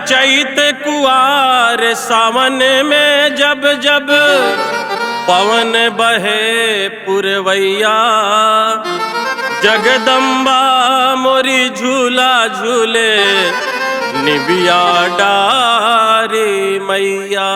चैत कुआर सावन में जब जब पवन बहे पुरवैया, जगदम्बा मोरी झूला झूले निबिया डारी मैया।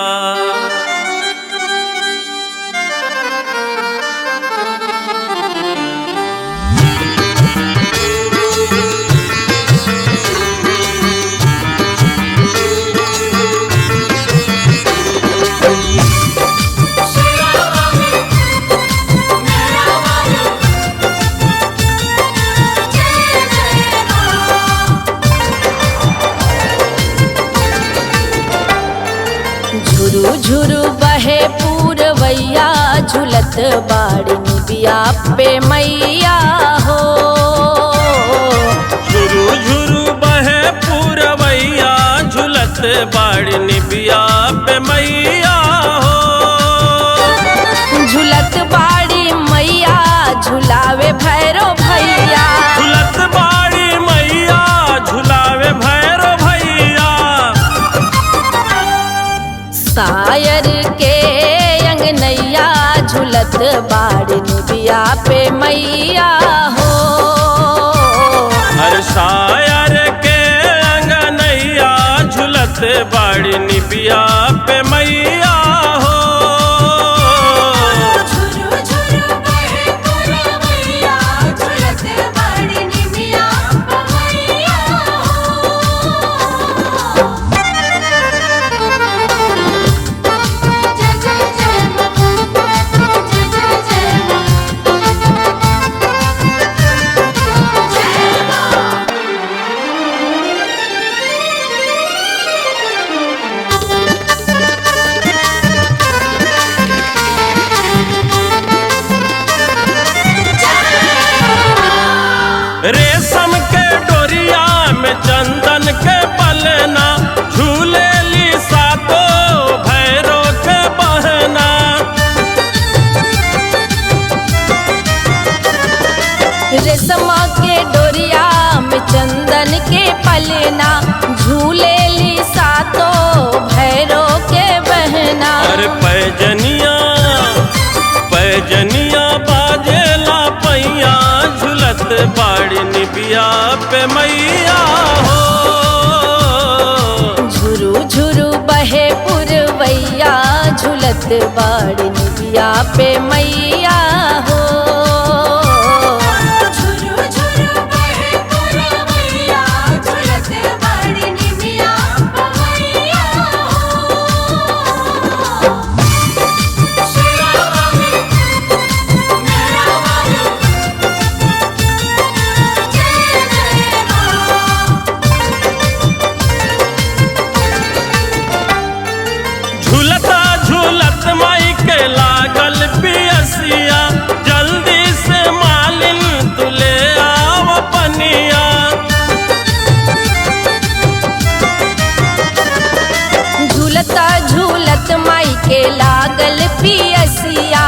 झुरु झुरु बहे पूरवैया, झुलत बाड़ी निबिया पे मैया हो। झुरु झुरु बहे पूरवैया, झुलत बाड़ी निबिया पे मैया हो। झुलत बाड़ी मैया झुलावे भैरो भैया, झुलत बाड़ी मैया झुलावे भैरो भैया। सायर के अंगनैया, झुलत बाड़ी निबिया पे मैया हो। हर सायर के अंगनैया, झुलत बाड़ी निबिया पे मैया हो। रेशम के डोरिया में चंदन के पलना, झूले ली सातो भैरो के बहना। रेशमा के डोरिया में चंदन के पलना, झूले ली सातो भैरो के बहना। अरे पैजनिया पैजनिया बाजेला पैया, झुलत बाड़ी निबिया पे मैया हो। झुरु झुरु बहे पुरवैया, झुलत बाड़ी निबिया पे मैया हो। झूलता झूलत माई के लागल पियसिया, जल्दी से मालिन तुले आव पनिया। झूलता झूलत माई के लागल पियसिया,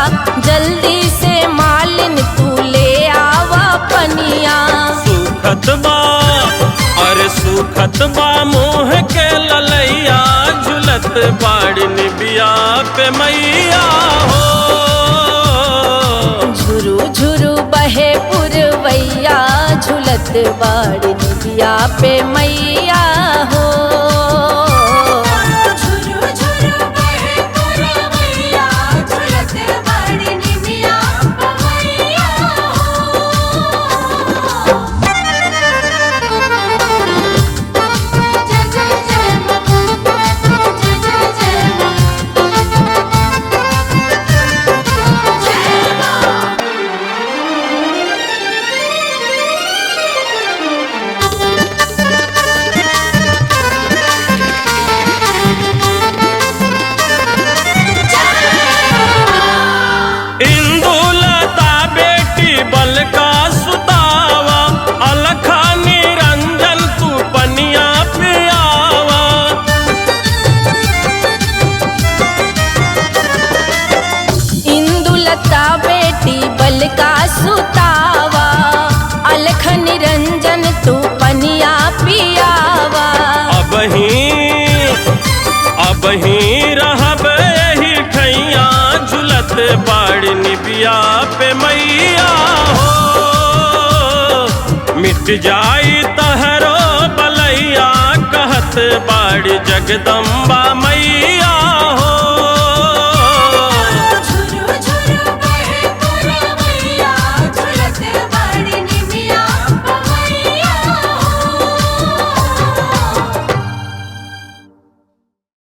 जल्दी से मालिन तू ले आवा पनिया। सुखत बा अरे सुखत बा मोह के ललैया, झुलत बाड़ी निबिया पे मैया हो। झुरु झुरु बहे पुरवैया, झुलत बाड़ी निबिया पे मैया हो। बाड़ी निबिया पे मैया हो। मिट जाई तहरो बलैया कहत बाड़ी जगदम्बा मैया